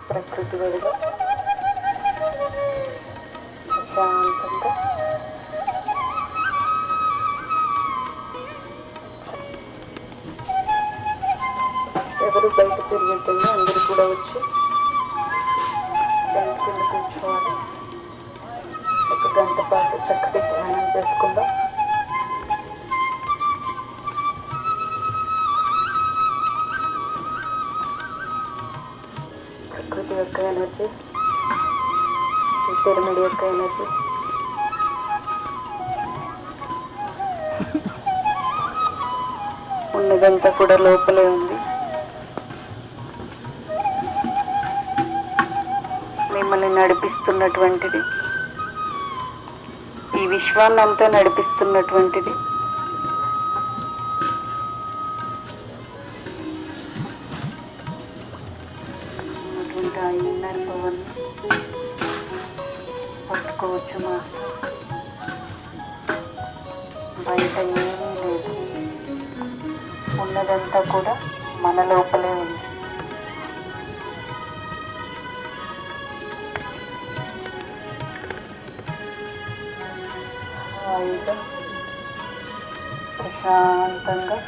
ప్రకృతి వెలుగు ప్రశాంతంగా ఎవరు బయట తిరిగేద్దండి, అందరూ కూడా వచ్చి టెంట్ కింద కూర్చోవాలి. ఒక గంట పాటు చక్కటి ధ్యానం చేసుకుందాం. ప్రకృతి యొక్క ఎనర్జీ, ఈ పిరమిడ్ యొక్క ఎనర్జీ ఉన్నదంతా కూడా లోపలే ఉంది. మిమ్మల్ని నడిపిస్తున్నటువంటిది, ఈ విశ్వాన్నంతా నడిపిస్తున్నటువంటిది ఆ ఇన్నర్ పవర్ పట్టుకోవచ్చు మాస్టర్. బయట ఏమీ లేదు, ఉన్నదంతా కూడా మన లోపలే ఉంది. హాయిగా ప్రశాంతంగా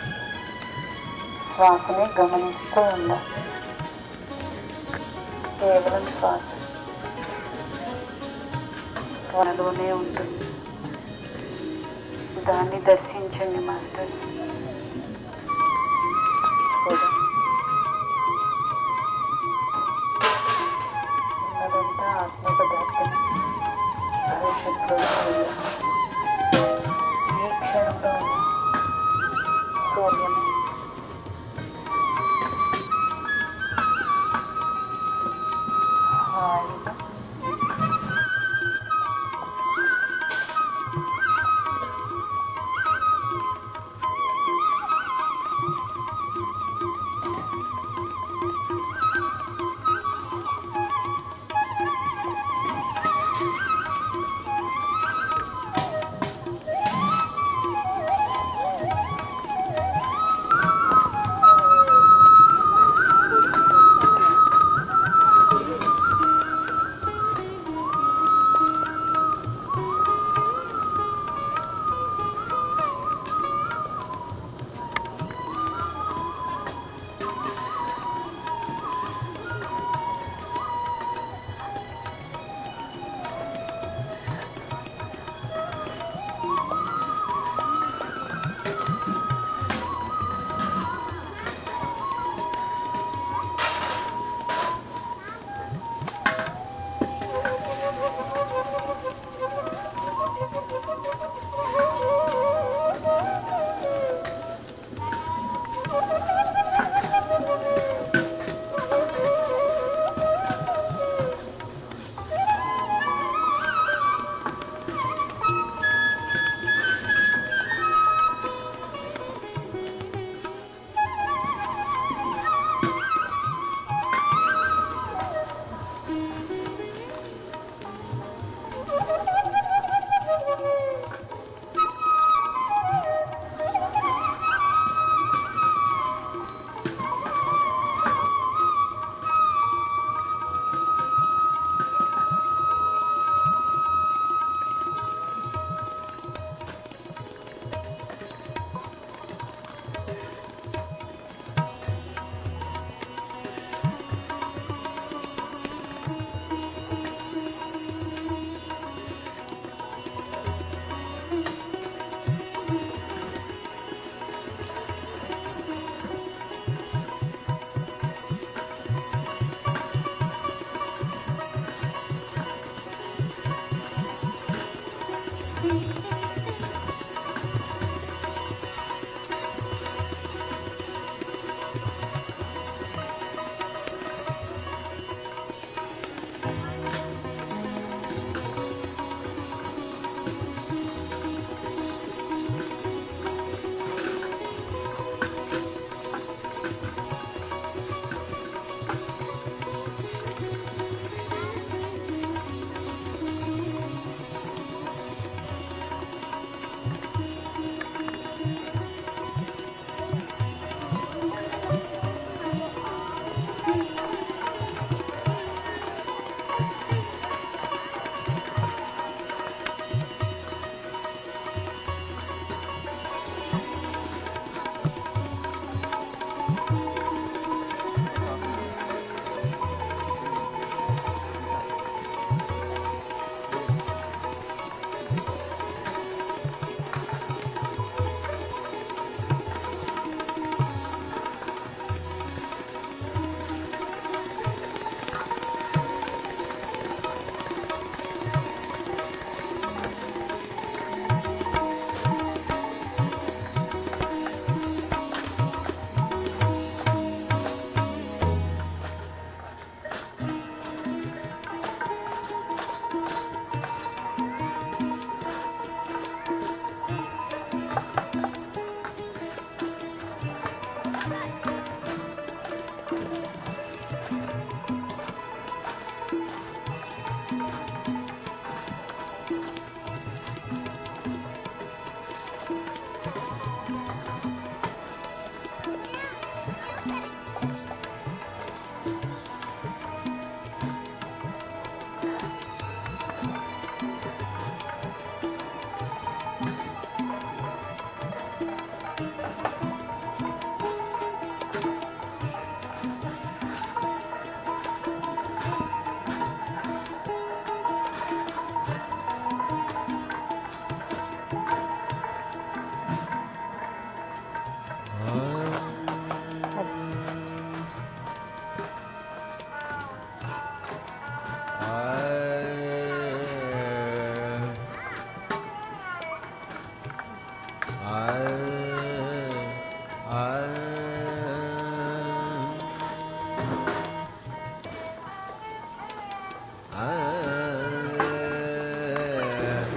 శ్వాసని గమనిస్తూ ఉండాలి. కేవలం శ్వాస త్వరలోనే ఉంటుంది. దాన్ని దర్శించండి మాస్టర్. ఉన్నదంతా ఆత్మ పదార్థం. భవిష్యత్తులో ఈ క్షణంలో శూన్యమే. హాయిగా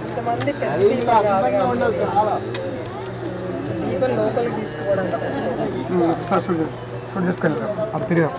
ఇంతమంది పెద్ద దీపం కాదు దీపం లోపలికి తీసుకోవడానికి చేసుకెళ్తాం అప్పుడు తిరిగాం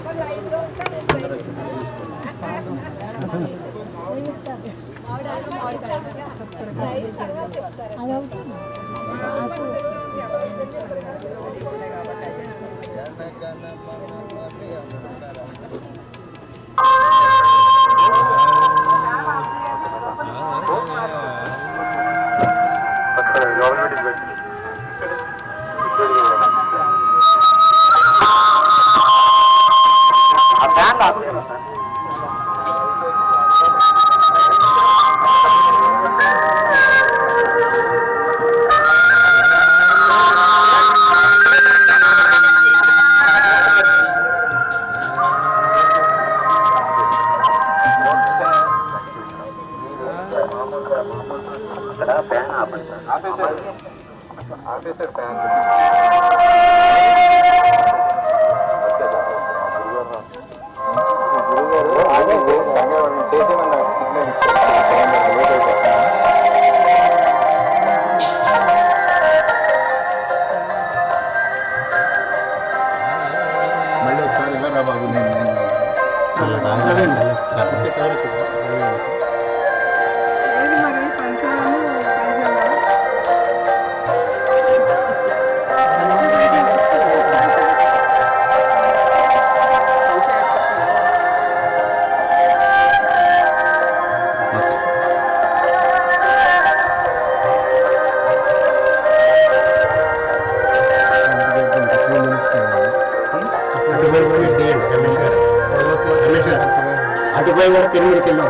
అటుపై పిల్లలకి వెళ్ళాం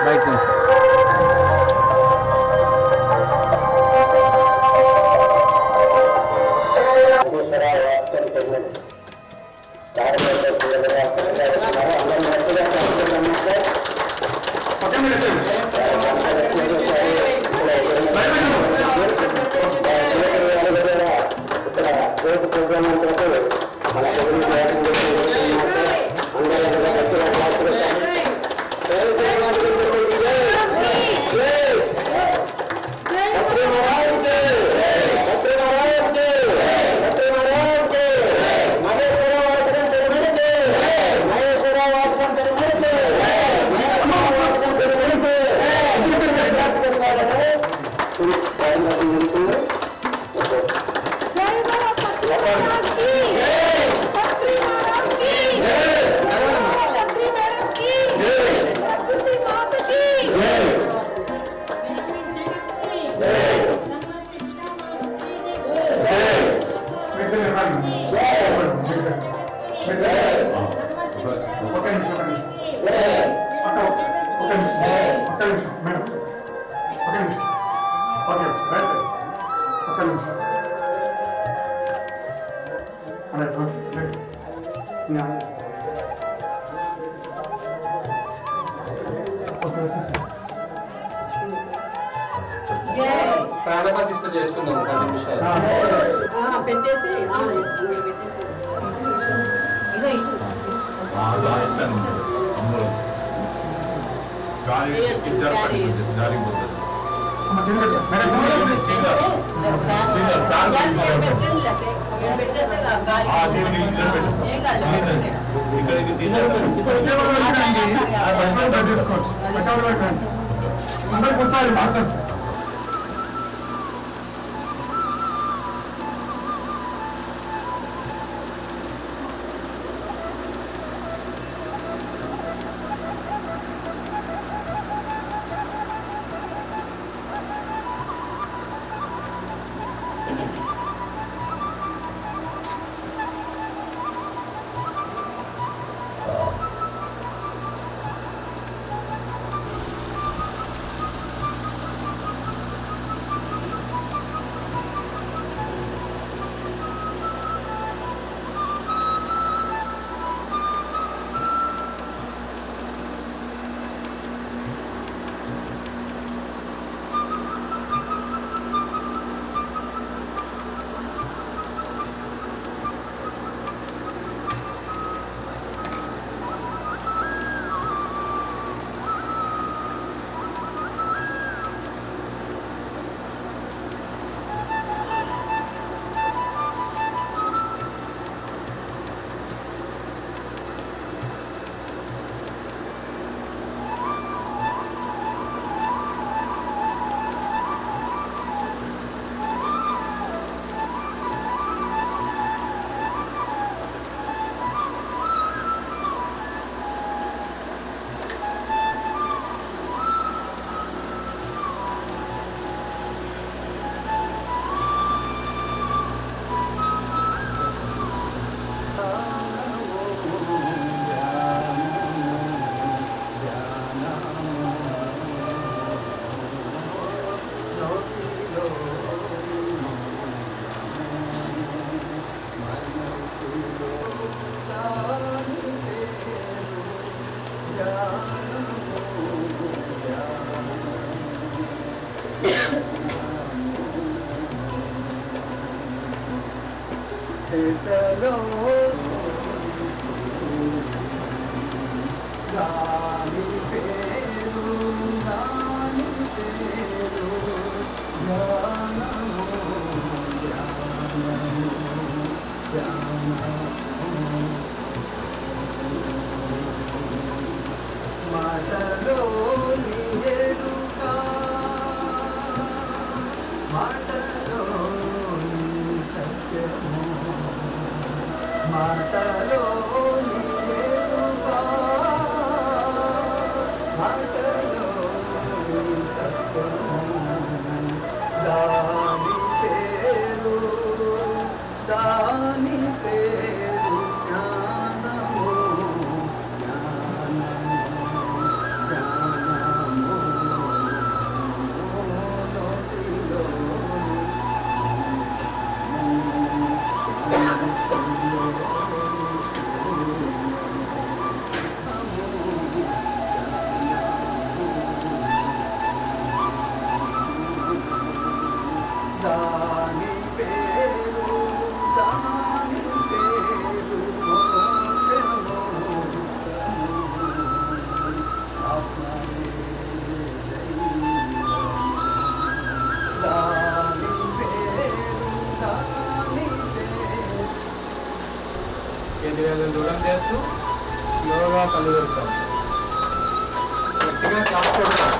బయట నుంచి ప్రాణప్రతిష్ఠ చేసుకుందాం 10 నిమిషాలు పెట్టేసి కూర్చోాలి మార్చేస్తా చేతలో దాని పేరు జ్ఞానము మాటలో ఎరుక మాటలో సత్యము మాటలో ఎరుక మాటలో సత్యము దాని పేరు జ్ఞానము దాని పేరు మోక్షము ఆత్మనే దాని పేరు ఎదురు దూరం చేస్తూ స్లోగా కళ్ళు పెడతాం. గట్టిగా క్లాస్ కొడతాం.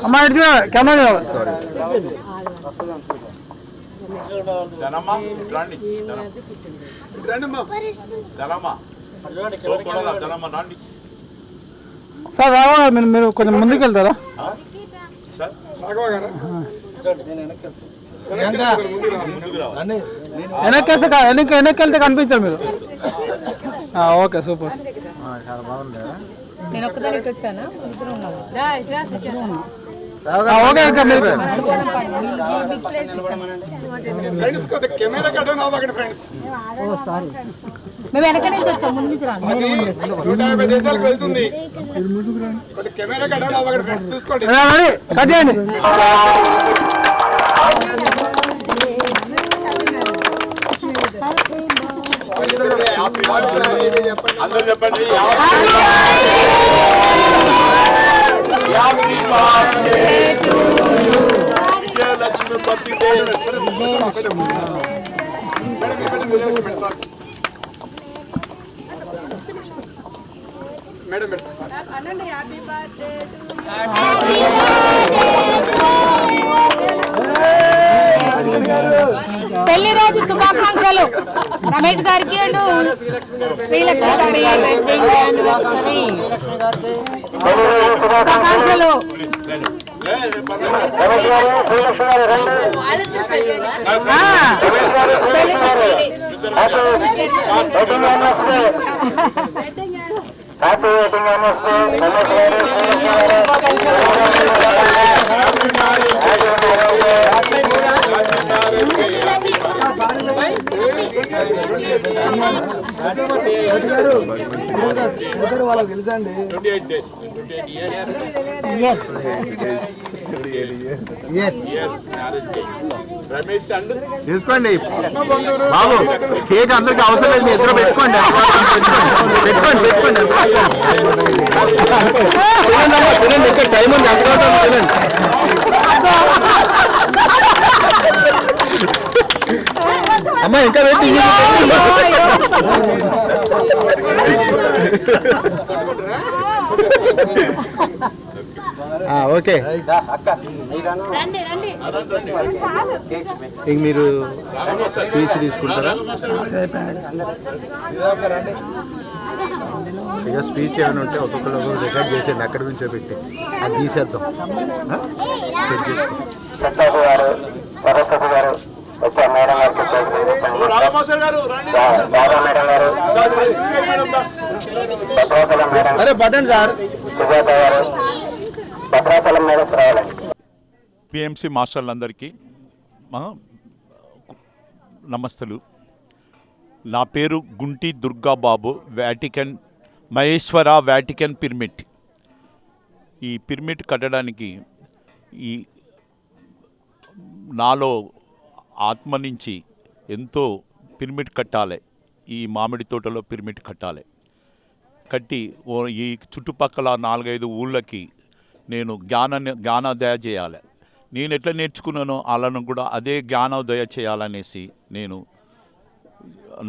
అమ్మా ఇటు కెమెరా సార్ రాఘవ మీరు కొంచెం ముందుకు వెళ్తారా? వెనక్కి వెళ్తే కనిపించారు మీరు. Okay super. నేను ఒక్కదాని ఇటు వచ్చానా? ఇద్దరు ఉన్నాము. ఓకే ఇంకా మీరు మేము వెనక నుంచి వచ్చాం, ముందు నుంచి రాను. కట్ చేయండి. అందరూ చెప్పండి విజయలక్ష్మి బర్త్డే. మేడం పెళ్లి రోజు శుభాకాంక్షలు రమేష్ గారికి అండ్ శ్రీలక్ష్మి గారికి శుభాకాంక్షలు. వాళ్ళకి తెలుసండి 28 days 28 years రమేష్ అండ్ తీసుకోండి బాబు కేక్ అందరికి అవసరం లేదు, మీ ఇద్దరు పెట్టుకోండి పెట్టుకోండి పెట్టుకోండి టైం ఉంది అమ్మా ఇంకా పెట్టి ఓకే ఇంక మీరు స్పీచ్ తీసుకుంటారా? ఇక స్పీచ్ ఏమైనా ఉంటే ఒక్కొక్కరు రికార్డ్ చేసేయండి, అక్కడి నుంచో పెట్టి అది తీసేద్దాం. సరస్వతి గారు వచ్చారు, మేడం గారికి అరే బటన్ సార్ సుజాత గారు భద్రాచలం మేడం రావాలి. పిఎంసి మాస్టర్లందరికీ నమస్తలు. నా పేరు Gunti Durgababu, Vatican Maheshwara Vatican pyramid. ఈ పిరమిడ్ కట్టడానికి ఈ నాలో ఆత్మ నుంచి ఎంతో పిరమిడ్ కట్టాలి, ఈ మామిడి తోటలో పిరమిడ్ కట్టాలి, కట్టి ఈ చుట్టుపక్కల 4-5 ఊళ్ళకి నేను జ్ఞానోదయ చేయాలి. నేను ఎట్లా నేర్చుకున్నానో వాళ్ళను కూడా అదే జ్ఞానోదయ చేయాలనేసి నేను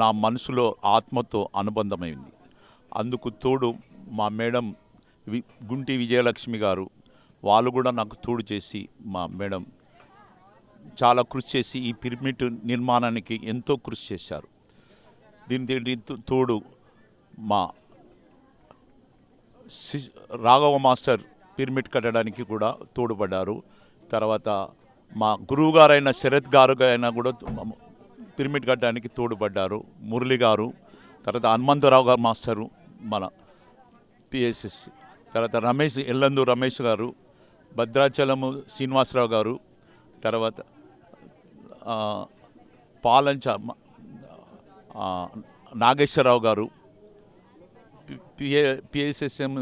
నా మనసులో ఆత్మతో అనుబంధమైంది. అందుకు తోడు మా మేడం గుంటి విజయలక్ష్మి గారు, వాళ్ళు కూడా నాకు తోడు చేసి మా మేడం చాలా కృషి చేసి ఈ పిరమిడ్ నిర్మాణానికి ఎంతో కృషి చేశారు. దీని తోడు మా రాఘవ మాస్టర్ పిరమిడ్ కట్టడానికి కూడా తోడ్పడ్డారు. తర్వాత మా గురువు గారైన శరత్ గారు అయినా కూడా పిరమిడ్ కట్టడానికి తోడ్పడ్డారు. మురళి గారు, తర్వాత హనుమంతరావు గారు మాస్టరు మన పిఎస్ఎస్, తర్వాత ఎల్లందు రమేష్ గారు, భద్రాచలము శ్రీనివాసరావు గారు, తర్వాత పాలంచ నాగేశ్వరరావు గారు, పిఎస్ఎస్ఎం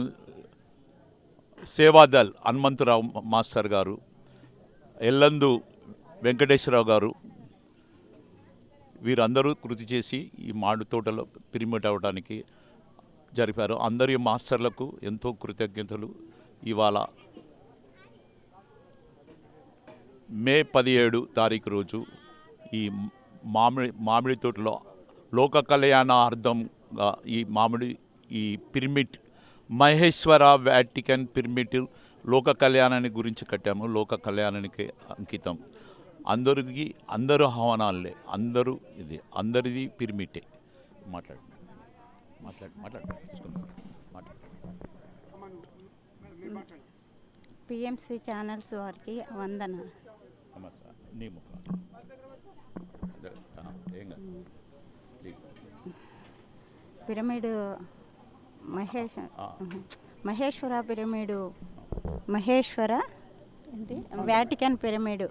సేవాదల్ హనుమంతరావు మాస్టర్ గారు, ఎల్లందు వెంకటేశ్వరరావు గారు, వీరందరూ కృషి చేసి ఈ మామిడి తోటలో పిరమిడ్ అవ్వడానికి జరిపారు. అందరి మాస్టర్లకు ఎంతో కృతజ్ఞతలు. ఇవాళ మే 17 తారీఖు రోజు ఈ మామిడి తోటలో లోక కళ్యాణార్థంగా ఈ పిరమిడ్ మహేశ్వర వాటికన్ పిరమిడ్ లోక కళ్యాణాన్ని గురించి కట్టాము. లోక కళ్యాణానికి అంకితం. అందరూ ఆహ్వానాలే, అందరిది పిరమిడే. మాట్లాడు పిఎంసి ఛానల్స్ వారికి వందన. Pyramid Maheshwara pyramid Vatican pyramid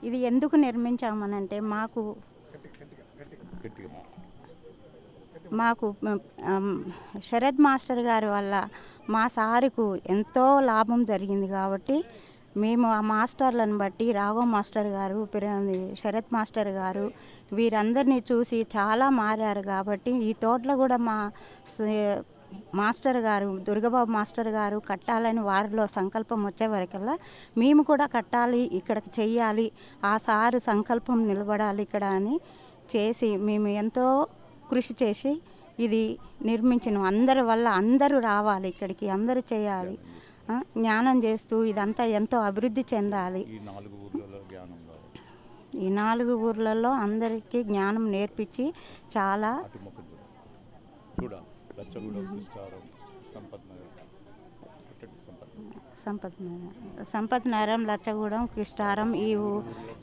ఇది ఎందుకు నిర్మించామనంటే మాకు శరత్ మాస్టర్ గారి వల్ల మా సారుకు ఎంతో లాభం జరిగింది. కాబట్టి మేము ఆ మాస్టర్లను బట్టి రాఘవ మాస్టర్ గారు, శరత్ మాస్టర్ గారు వీరందరినీ చూసి చాలా మారారు. కాబట్టి ఈ తోటలో కూడా మా మాస్టర్ గారు దుర్గబాబు మాస్టర్ గారు కట్టాలని వారిలో సంకల్పం వచ్చే వరకల్లా మేము కూడా కట్టాలి, ఇక్కడ చెయ్యాలి, ఆ సారు సంకల్పం నిలబడాలి ఇక్కడ అని చేసి మేము ఎంతో కృషి చేసి ఇది నిర్మించినాం. అందరి వల్ల అందరూ రావాలి ఇక్కడికి, అందరూ చేయాలి, జ్ఞానం చేస్తూ ఇదంతా ఎంతో అభివృద్ధి చెందాలి. ఈ 4 ఊర్లలో అందరికీ జ్ఞానం నేర్పించి చాలా సంపత్ నగరం, లచ్చగూడెం, కిష్టారం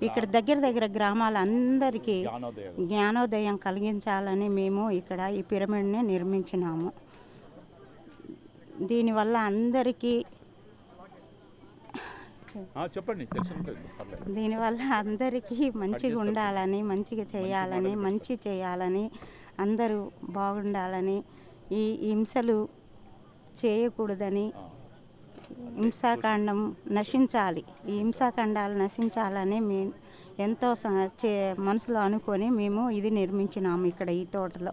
ఇక్కడ దగ్గర గ్రామాలందరికీ జ్ఞానోదయం కలిగించాలని మేము ఇక్కడ ఈ పిరమిడ్ని నిర్మించినాము. దీనివల్ల అందరికీ మంచిగా ఉండాలని, మంచిగా చేయాలని, మంచి చేయాలని, అందరూ బాగుండాలని, ఈ హింసలు చేయకూడదని, హింసాకాండం నశించాలి, ఈ హింసాకాండాలు నశించాలని మేము ఎంతో మనసులో అనుకొని మేము ఇది నిర్మించినాము ఇక్కడ ఈ తోటలో.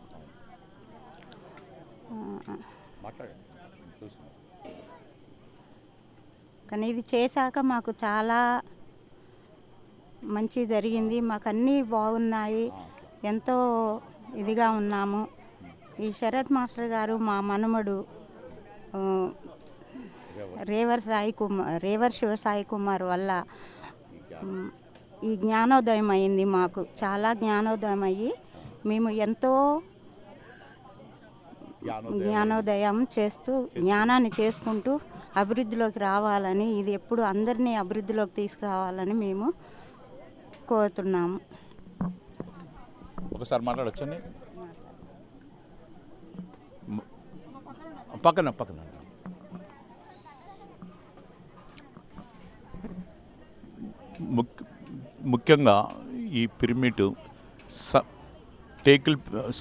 కానీ ఇది చేశాక మాకు చాలా మంచి జరిగింది, మాకు అన్నీ బాగున్నాయి, ఎంతో ఇదిగా ఉన్నాము. ఈ శరత్ మాస్టర్ గారు మా మనమడు రేవర్ శివ సాయి కుమార్ వల్ల ఈ జ్ఞానోదయం అయింది. మాకు చాలా జ్ఞానోదయం అయ్యి మేము ఎంతో జ్ఞానోదయం చేస్తూ జ్ఞానాన్ని చేసుకుంటూ అభివృద్ధిలోకి రావాలని, ఇది ఎప్పుడు అందరినీ అభివృద్ధిలోకి తీసుకురావాలని మేము కోరుతున్నాము. ఒకసారి మాట్లాడొచ్చండి. పక్కన ముఖ్యంగా ఈ పిరమిడ్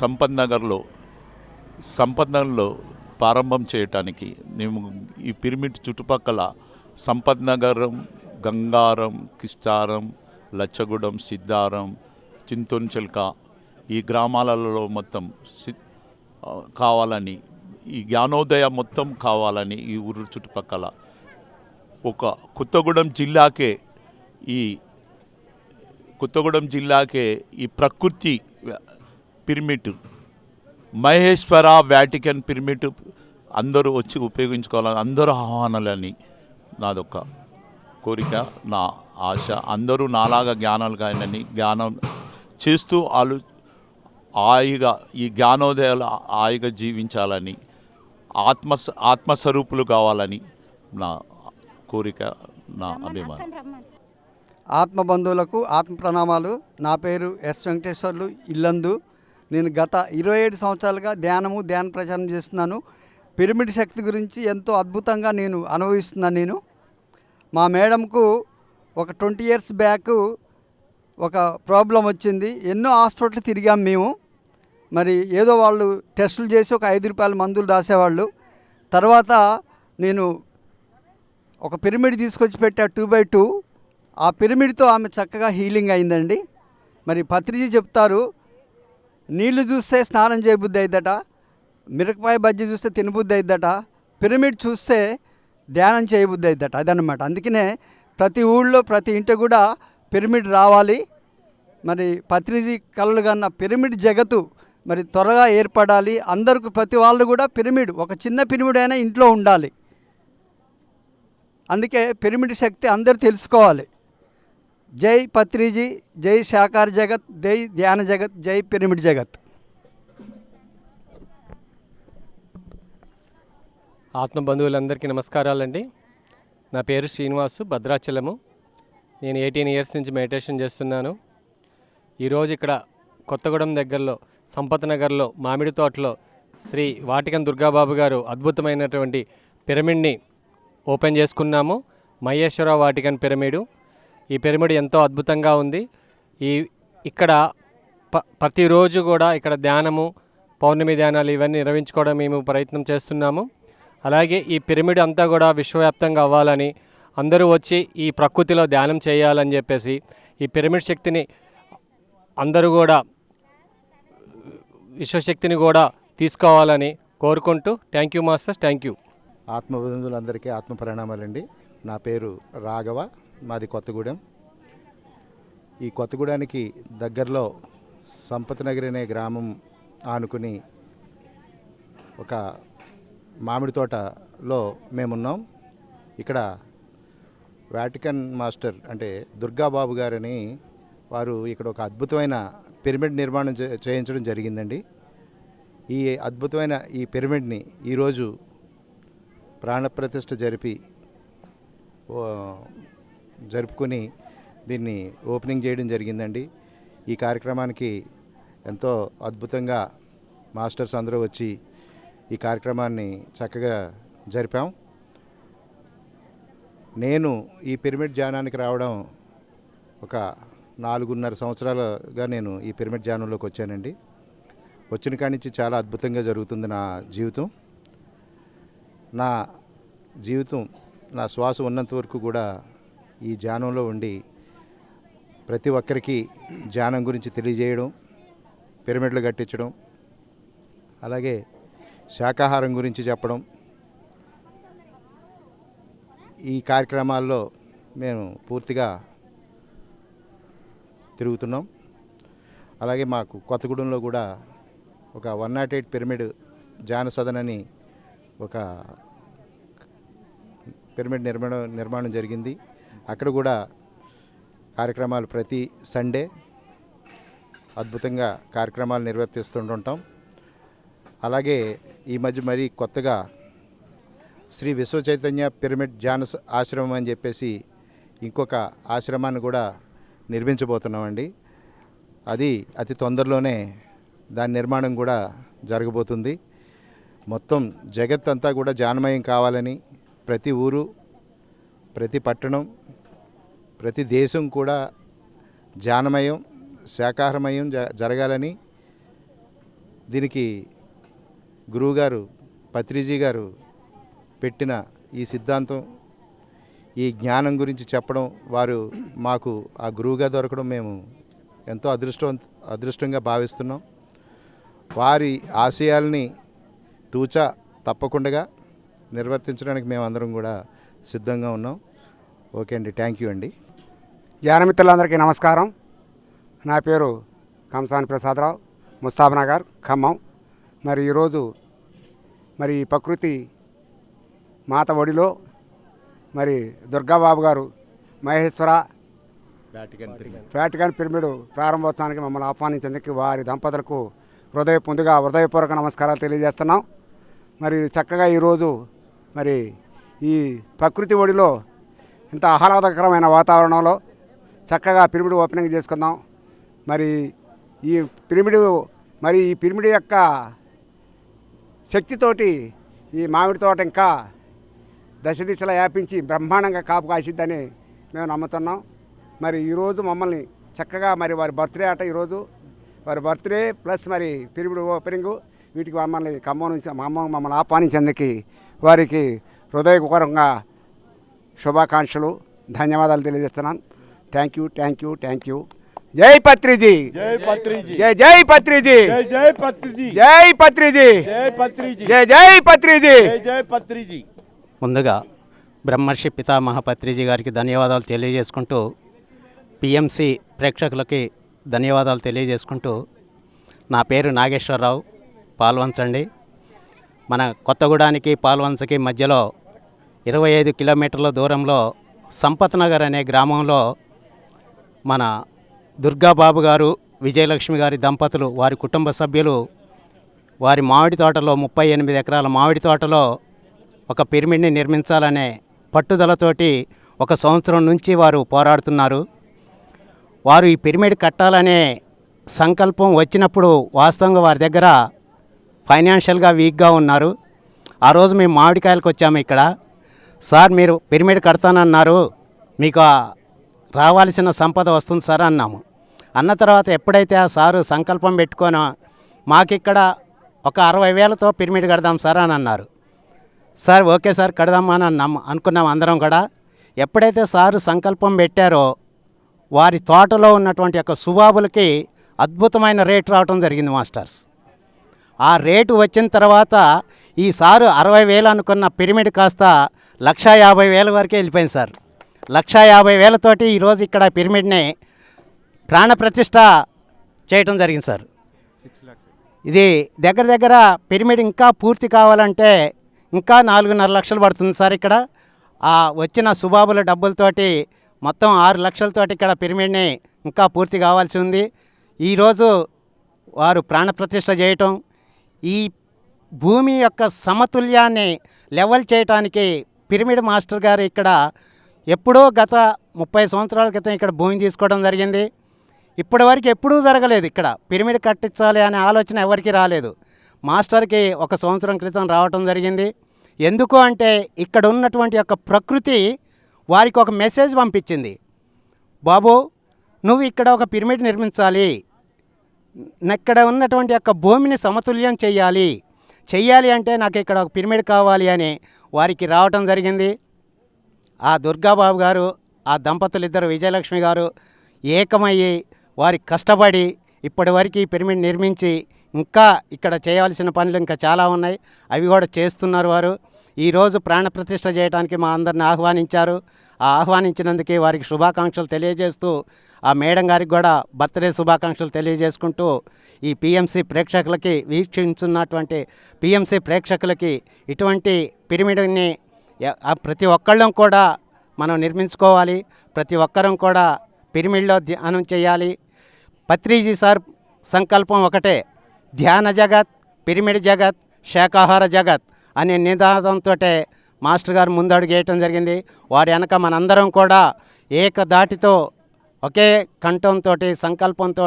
సంపత్ నగర్లో ప్రారంభం చేయటానికి మేము ఈ పిరమిడ్ చుట్టుపక్కల సంపత్ నగరం, గంగారం, కిష్టారం, లచ్చగూడెం, సిద్ధారం, చింతోన్చెల్క ఈ గ్రామాలలో మొత్తం కావాలని, ఈ జ్ఞానోదయం మొత్తం కావాలని ఈ ఊరు చుట్టుపక్కల ఒక కొత్తగూడెం జిల్లాకే ఈ ప్రకృతి పిరమిడ్, మహేశ్వర వాటికన్ పిరమిడ్ అందరూ వచ్చి ఉపయోగించుకోవాలని, అందరూ ఆహ్వానాలని నాదొక కోరిక, నా ఆశ. అందరూ నాలాగా జ్ఞానాలు కాయనని, జ్ఞానం చేస్తూ వాళ్ళు హాయిగా ఈ జ్ఞానోదయాలు హాయిగా జీవించాలని, ఆత్మస్వరూపులు కావాలని నా కోరిక, నా అభిమానం. ఆత్మబంధువులకు ఆత్మ ప్రణామాలు. నా పేరు ఎస్ వెంకటేశ్వర్లు ఇల్లందు. నేను గత 27 సంవత్సరాలుగా ధ్యాన ప్రచారం చేస్తున్నాను. పిరమిడ్ శక్తి గురించి ఎంతో అద్భుతంగా నేను అనుభవిస్తున్నాను. మా మేడంకు ఒక 20 years బ్యాక్ ఒక ప్రాబ్లం వచ్చింది. ఎన్నో హాస్పిటల్ తిరిగాం మేము. మరి ఏదో వాళ్ళు టెస్టులు చేసి ఒక 5 రూపాయల మందులు రాసేవాళ్ళు. తర్వాత నేను ఒక పిరమిడ్ తీసుకొచ్చి పెట్టా 2x2. ఆ పిరమిడ్తో ఆమె చక్కగా హీలింగ్ అయిందండి. మరి పత్రిజీ చెప్తారు, నీళ్లు చూస్తే స్నానం చేయబుద్ధి అయిద్దట, మిరపకాయ బజ్జీ చూస్తే తినబుద్ధి అయిద్దట, పిరమిడ్ చూస్తే ధ్యానం చేయబుద్ధి అయిద్దట. అదనమాట. అందుకనే ప్రతి ఊళ్ళో ప్రతి ఇంట కూడా పిరమిడ్ రావాలి. మరి పత్రిజీ కలలు కన్న పిరమిడ్ జగత్తు మరి త్వరగా ఏర్పడాలి. అందరికి ప్రతి వాళ్ళు కూడా పిరమిడ్, ఒక చిన్న పిరమిడ్ అయినా ఇంట్లో ఉండాలి. అందుకే పిరమిడ్ శక్తి అందరూ తెలుసుకోవాలి. జై పత్రిజీ, జై శాకార జగత్, జై ధ్యాన జగత్, జై పిరమిడ్ జగత్. ఆత్మబంధువులందరికీ నమస్కారాలండి. నా పేరు శ్రీనివాసు, భద్రాచలము. నేను 18 years నుంచి మెడిటేషన్ చేస్తున్నాను. ఈరోజు ఇక్కడ కొత్తగూడెం దగ్గరలో సంపత్ నగర్లో మామిడి తోటలో శ్రీ వాటికన్ దుర్గాబాబు గారు అద్భుతమైనటువంటి పిరమిడ్ని ఓపెన్ చేసుకున్నాము. Maheshwara Vatican pyramid. ఈ పిరమిడ్ ఎంతో అద్భుతంగా ఉంది. ఇక్కడ ప్రతిరోజు కూడా ఇక్కడ ధ్యానము, పౌర్ణమి ధ్యానాలు ఇవన్నీ నిర్వహించుకోవడం మేము ప్రయత్నం చేస్తున్నాము. అలాగే ఈ పిరమిడ్ అంతా కూడా విశ్వవ్యాప్తంగా అవ్వాలని, అందరూ వచ్చి ఈ ప్రకృతిలో ధ్యానం చేయాలని చెప్పేసి, ఈ పిరమిడ్ శక్తిని అందరూ కూడా విశ్వశక్తిని కూడా తీసుకోవాలని కోరుకుంటూ thank you masters, thank you. ఆత్మబంధువులందరికీ ఆత్మ ప్రణామాలండి. నా పేరు రాఘవ, మాది కొత్తగూడెం. ఈ కొత్తగూడానికి దగ్గరలో సంపత్ నగర్ అనే గ్రామం ఆనుకుని ఒక మామిడి తోటలో మేమున్నాం. ఇక్కడ వాటికన్ మాస్టర్ అంటే దుర్గాబాబు గారని వారు ఇక్కడ ఒక అద్భుతమైన పిరమిడ్ నిర్మాణం చేయించడం జరిగిందండి. ఈ అద్భుతమైన ఈ పిరమిడ్ని ఈరోజు ప్రాణప్రతిష్ఠ జరుపుకొని దీన్ని ఓపెనింగ్ చేయడం జరిగిందండి. ఈ కార్యక్రమానికి ఎంతో అద్భుతంగా మాస్టర్స్ అందరూ వచ్చి ఈ కార్యక్రమాన్ని చక్కగా జరిపాం. నేను ఈ పిరమిడ్ ధ్యానానికి రావడం ఒక 4.5 సంవత్సరాలుగా నేను ఈ పిరమిడ్ ధ్యానంలోకి వచ్చానండి. వచ్చిన కాడి నుంచి చాలా అద్భుతంగా జరుగుతుంది నా జీవితం. నా శ్వాస ఉన్నంత వరకు కూడా ఈ ధ్యానంలో ఉండి ప్రతి ఒక్కరికి ధ్యానం గురించి తెలియజేయడం, పిరమిడ్లు కట్టించడం, అలాగే శాకాహారం గురించి చెప్పడం, ఈ కార్యక్రమాల్లో మేము పూర్తిగా తిరుగుతున్నాం. అలాగే మాకు కొత్తగూడెంలో కూడా ఒక 108 పిరమిడ్ ధ్యాన సదన్ అని ఒక పిరమిడ్ నిర్మాణం జరిగింది. అక్కడ కూడా కార్యక్రమాలు ప్రతి సండే అద్భుతంగా కార్యక్రమాలు నిర్వర్తిస్తుంటాం. అలాగే ఈ మధ్య మరీ కొత్తగా శ్రీ విశ్వ చైతన్య పిరమిడ్ ధ్యాన ఆశ్రమం అని చెప్పేసి ఇంకొక ఆశ్రమాన్ని కూడా నిర్మించబోతున్నామండి. అది అతి తొందరలోనే దాని నిర్మాణం కూడా జరగబోతుంది. మొత్తం జగత్ అంతా కూడా ధ్యానమయం కావాలని, ప్రతి ఊరు, ప్రతి పట్టణం, ప్రతి దేశం కూడా ధ్యానమయం, శాకాహారమయం జరగాలని దీనికి గురువుగారు పత్రిజీ గారు పెట్టిన ఈ సిద్ధాంతం, ఈ జ్ఞానం గురించి చెప్పడం, వారు మాకు ఆ గురువుగా దొరకడం మేము ఎంతో అదృష్టంగా భావిస్తున్నాం. వారి ఆశయాల్ని తూచా తప్పకుండా నిర్వర్తించడానికి మేమందరం కూడా సిద్ధంగా ఉన్నాం. ఓకే అండి, థ్యాంక్ యూ అండి. ధ్యానమిత్రులందరికీ నమస్కారం. నా పేరు కంసాని ప్రసాదరావు, ముస్తాఫనగర్, ఖమ్మం. మరి ఈరోజు మరి ప్రకృతి మాత ఒడిలో మరి దుర్గాబాబు గారు మహేశ్వర వాటికన్ పిరమిడ్ ప్రారంభోత్సవానికి మమ్మల్ని ఆహ్వానించేందుకు వారి దంపతులకు హృదయపూర్వక నమస్కారాలు తెలియజేస్తున్నాం. మరి చక్కగా ఈరోజు మరి ఈ ప్రకృతి ఒడిలో ఇంత ఆహ్లాదకరమైన వాతావరణంలో చక్కగా పిరమిడ్ ఓపెనింగ్ చేసుకుందాం. మరి ఈ పిరమిడ్ యొక్క శక్తితోటి ఈ మామిడి తోట ఇంకా దశ దిశలా వ్యాపించి బ్రహ్మాండంగా కాపు కాసిద్దని మేము నమ్ముతున్నాం. మరి ఈరోజు మమ్మల్ని చక్కగా మరి వారి బర్త్డే అట, ఈరోజు వారి బర్త్డే ప్లస్ మరి పిరమిడ్ ఓపెనింగ్, వీటికి మమ్మల్ని ఖమ్మం నుంచి మమ్మల్ని ఆహ్వానించేందుకు వారికి హృదయపూర్వకంగా శుభాకాంక్షలు, ధన్యవాదాలు తెలియజేస్తున్నాను. Thank you, thank you, thank you. జై పత్రిజీ, జై పత్రిజీ, జై జై పత్రిజీ, జై పత్రిజీ, జై పత్రిజీ, జై పత్రిజీ, జై జై పత్రిజీ, జై పత్రిజీ. ముందుగా బ్రహ్మర్షి పితామహ పత్రిజీ గారికి ధన్యవాదాలు తెలియజేసుకుంటూ, పిఎంసి ప్రేక్షకులకి ధన్యవాదాలు తెలియజేసుకుంటూ, నా పేరు నాగేశ్వరరావు, పాల్వంచండి. మన కొత్తగూడానికి పాల్వంచకి మధ్యలో 25 కిలోమీటర్ల దూరంలో సంపత్ నగర్ అనే గ్రామంలో మన దుర్గాబాబు గారు, విజయలక్ష్మి గారి దంపతులు, వారి కుటుంబ సభ్యులు వారి మామిడి తోటలో 38 ఎకరాల మామిడి తోటలో ఒక పిరమిడ్ని నిర్మించాలనే పట్టుదలతోటి 1 సంవత్సరం నుంచి వారు పోరాడుతున్నారు. వారు ఈ పిరమిడ్ కట్టాలనే సంకల్పం వచ్చినప్పుడు వాస్తవంగా వారి దగ్గర ఫైనాన్షియల్గా వీక్గా ఉన్నారు. ఆ రోజు మేము మామిడికాయలకు వచ్చాము ఇక్కడ. సార్ మీరు పిరమిడ్ కడతానన్నారు, మీకు రావాల్సిన సంపద వస్తుంది సార్ అన్నాము. అన్న తర్వాత ఎప్పుడైతే ఆ సారు సంకల్పం పెట్టుకొని మాకిక్కడ ఒక 60,000తో పిరమిడ్ కడదాం సార్ అని అన్నారు. సార్ ఓకే సార్ కడదామని అనుకున్నాం అందరం కూడా. ఎప్పుడైతే సారు సంకల్పం పెట్టారో వారి తోటలో ఉన్నటువంటి యొక్క సుబాబులకి అద్భుతమైన రేటు రావటం జరిగింది మాస్టర్స్. ఆ రేటు వచ్చిన తర్వాత ఈసారి 60,000 అనుకున్న పిరమిడ్ కాస్త 1,50,000 వరకే వెళ్ళిపోయింది సార్. 1,50,000తోటి ఈరోజు ఇక్కడ పిరమిడ్ని ప్రాణప్రతిష్ఠ చేయటం జరిగింది సార్. ఇది దగ్గర దగ్గర పిరమిడ్ ఇంకా పూర్తి కావాలంటే ఇంకా 4.5 లక్షలు పడుతుంది సార్. ఇక్కడ ఆ వచ్చిన సుబాబుల డబ్బులతోటి మొత్తం 6 లక్షలతోటి ఇక్కడ పిరమిడ్ని ఇంకా పూర్తి కావాల్సి ఉంది. ఈరోజు వారు ప్రాణప్రతిష్ఠ చేయటం, ఈ భూమి యొక్క సమతుల్యాన్ని లెవెల్ చేయటానికి పిరమిడ్ మాస్టర్ గారు ఇక్కడ ఎప్పుడో గత 30 సంవత్సరాల క్రితం ఇక్కడ భూమిని తీసుకోవడం జరిగింది. ఇప్పటి వరకు ఎప్పుడూ జరగలేదు. ఇక్కడ పిరమిడ్ కట్టించాలి అనే ఆలోచన ఎవరికి రాలేదు. మాస్టర్కి 1 సంవత్సరం క్రితం రావటం జరిగింది. ఎందుకు అంటే ఇక్కడ ఉన్నటువంటి యొక్క ప్రకృతి వారికి ఒక మెసేజ్ పంపించింది. బాబు, నువ్వు ఇక్కడ ఒక పిరమిడ్ నిర్మించాలి, ఇక్కడ ఉన్నటువంటి యొక్క భూమిని సమతుల్యం చెయ్యాలి అంటే నాకు ఇక్కడ ఒక పిరమిడ్ కావాలి అని వారికి రావటం జరిగింది. ఆ దుర్గాబాబు గారు, ఆ దంపతులు ఇద్దరు విజయలక్ష్మి గారు ఏకమయ్యి వారి కష్టపడి ఇప్పటి వరకు ఈ పిరమిడ్ నిర్మించి ఇంకా ఇక్కడ చేయాల్సిన పనులు ఇంకా చాలా ఉన్నాయి, అవి కూడా చేస్తున్నారు వారు. ఈరోజు ప్రాణప్రతిష్ఠ చేయడానికి మా అందరిని ఆహ్వానించారు. ఆ ఆహ్వానించినందుకే వారికి శుభాకాంక్షలు తెలియజేస్తూ, ఆ మేడం గారికి కూడా బర్త్డే శుభాకాంక్షలు తెలియజేసుకుంటూ, ఈ పిఎంసి ప్రేక్షకులకి, వీక్షించున్నటువంటి పిఎంసి ప్రేక్షకులకి ఇటువంటి పిరమిడ్ని ప్రతి ఒక్కళ్ళం కూడా మనం నిర్మించుకోవాలి. ప్రతి ఒక్కరం కూడా పిరమిడ్లో ధ్యానం చేయాలి. పత్రిజీ సార్ సంకల్పం ఒకటే, ధ్యాన జగత్, పిరమిడ్ జగత్, శాకాహార జగత్ అనే నినాదంతో మాస్టర్ గారు ముందడుగు వేయటం జరిగింది. వారి వెనక మనందరం కూడా ఏకదాటితో ఒకే కంఠంతో సంకల్పంతో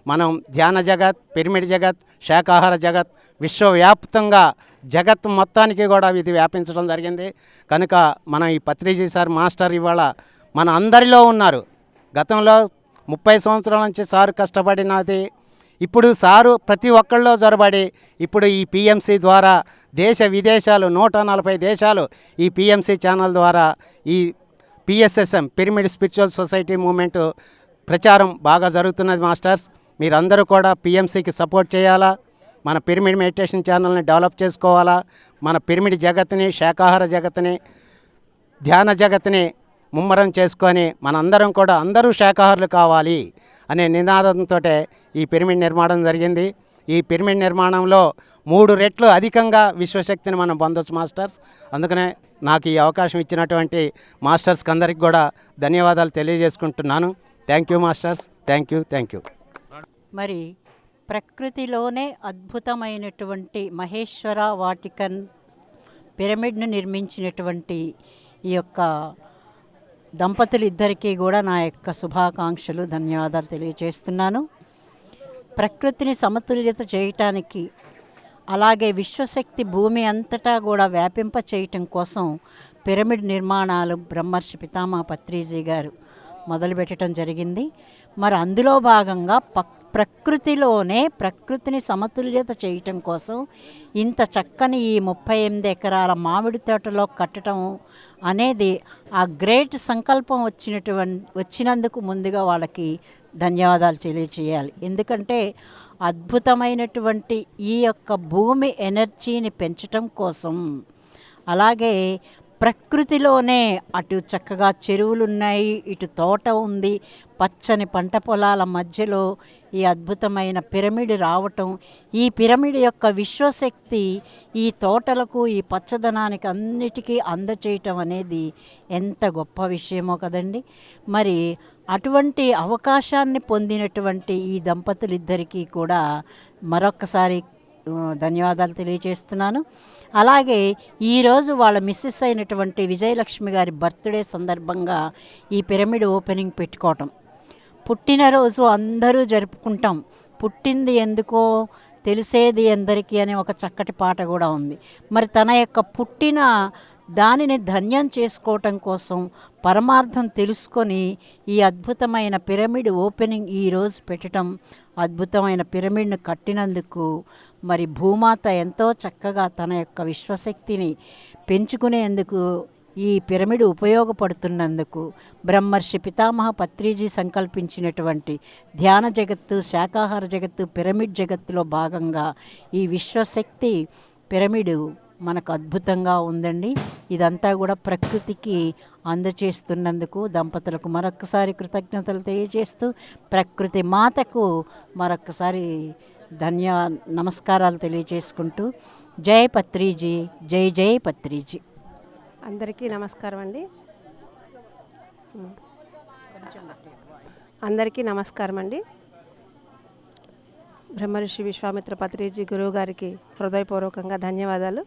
మనం ధ్యాన జగత్, పిరమిడ్ జగత్, శాకాహార జగత్ విశ్వవ్యాప్తంగా జగత్ మొత్తానికి కూడా ఇది వ్యాపించడం జరిగింది. కనుక మనం ఈ పత్రిజీ సార్ మాస్టర్ ఇవాళ మన అందరిలో ఉన్నారు. గతంలో 30 సంవత్సరాల నుంచి సారు కష్టపడినది ఇప్పుడు సారు ప్రతి ఒక్కళ్ళలో జొరబడి ఇప్పుడు ఈ పిఎంసి ద్వారా దేశ విదేశాలు 140 దేశాలు ఈ పిఎంసి ఛానల్ ద్వారా ఈ PSSM pyramid spiritual society moment ప్రచారం బాగా జరుగుతున్నది. మాస్టర్స్, మీరందరూ కూడా పిఎంసికి సపోర్ట్ చేయాలా, మన పిరమిడ్ మెడిటేషన్ ఛానల్ని డెవలప్ చేసుకోవాలా, మన పిరమిడ్ జగత్ని, శాకాహార జగత్ని, ధ్యాన జగత్ని ముమ్మరం చేసుకొని మనందరం కూడా అందరూ శాకాహారులు కావాలి అనే నినాదంతో ఈ పిరమిడ్ నిర్మాణం జరిగింది. ఈ పిరమిడ్ నిర్మాణంలో 3 రెట్లు అధికంగా విశ్వశక్తిని మనం పొందొచ్చు మాస్టర్స్. అందుకనే నాకు ఈ అవకాశం ఇచ్చినటువంటి మాస్టర్స్కి అందరికి కూడా ధన్యవాదాలు తెలియజేసుకుంటున్నాను. Thank you masters, thank you. మరి ప్రకృతిలోనే అద్భుతమైనటువంటి మహేశ్వర వాటికన్ పిరమిడ్ను నిర్మించినటువంటి ఈ యొక్క దంపతులిద్దరికీ కూడా నా యొక్క శుభాకాంక్షలు, ధన్యవాదాలు తెలియజేస్తున్నాను. ప్రకృతిని సమతుల్యత చేయటానికి, అలాగే విశ్వశక్తి భూమి అంతటా కూడా వ్యాపింప చేయటం కోసం పిరమిడ్ నిర్మాణాలు బ్రహ్మర్షి పితామహ పత్రిజీ గారు మొదలుపెట్టడం జరిగింది. మరి అందులో భాగంగా ప్రకృతిలోనే ప్రకృతిని సమతుల్యత చేయటం కోసం ఇంత చక్కని ఈ 38 ఎకరాల మామిడి తోటలో కట్టడం అనేది ఆ గ్రేట్ సంకల్పం వచ్చినందుకు ముందుగా వాళ్ళకి ధన్యవాదాలు తెలియచేయాలి. ఎందుకంటే అద్భుతమైనటువంటి ఈ యొక్క భూమి ఎనర్జీని పెంచటం కోసం, అలాగే ప్రకృతిలోనే అటు చక్కగా చెరువులు ఉన్నాయి, ఇటు తోట ఉంది, పచ్చని పంట పొలాల మధ్యలో ఈ అద్భుతమైన పిరమిడ్ రావటం, ఈ పిరమిడ్ యొక్క విశ్వశక్తి ఈ తోటలకు, ఈ పచ్చదనానికి అన్నిటికీ అందచేయటం అనేది ఎంత గొప్ప విషయమో కదండి. మరి అటువంటి అవకాశాన్ని పొందినటువంటి ఈ దంపతులిద్దరికీ కూడా మరొక్కసారి ధన్యవాదాలు తెలియజేస్తున్నాను. అలాగే ఈరోజు వాళ్ళ మిస్సెస్ అయినటువంటి విజయలక్ష్మి గారి బర్త్డే సందర్భంగా ఈ పిరమిడ్ ఓపెనింగ్ పెట్టుకోవటం, పుట్టినరోజు అందరూ జరుపుకుంటాం, పుట్టింది ఎందుకో తెలిసేది ఎందరికీ అనే ఒక చక్కటి పాట కూడా ఉంది. మరి తన యొక్క పుట్టిన దానిని ధన్యం చేసుకోవటం కోసం పరమార్థం తెలుసుకొని ఈ అద్భుతమైన పిరమిడ్ ఓపెనింగ్ ఈరోజు పెట్టడం, అద్భుతమైన పిరమిడ్ను కట్టినందుకు మరి భూమాత ఎంతో చక్కగా తన యొక్క విశ్వశక్తిని పెంచుకునేందుకు ఈ పిరమిడ్ ఉపయోగపడుతున్నందుకు బ్రహ్మర్షి పితామహ పత్రిజీ సంకల్పించినటువంటి ధ్యాన జగత్తు, శాకాహార జగత్తు, పిరమిడ్ జగత్తులో భాగంగా ఈ విశ్వశక్తి పిరమిడ్ మనకు అద్భుతంగా ఉందండి. ఇదంతా కూడా ప్రకృతికి అందచేస్తున్నందుకు దంపతులకు మరొకసారి కృతజ్ఞతలు తెలియజేస్తూ, ప్రకృతి మాతకు మరొకసారి నమస్కారాలు తెలియజేసుకుంటూ, జై పత్రిజీ, జై జై పత్రిజీ. అందరికీ నమస్కారం అండి. అందరికీ నమస్కారం అండి. బ్రహ్మర్షి విశ్వామిత్ర పత్రిజీ గురువు గారికి హృదయపూర్వకంగా ధన్యవాదాలు.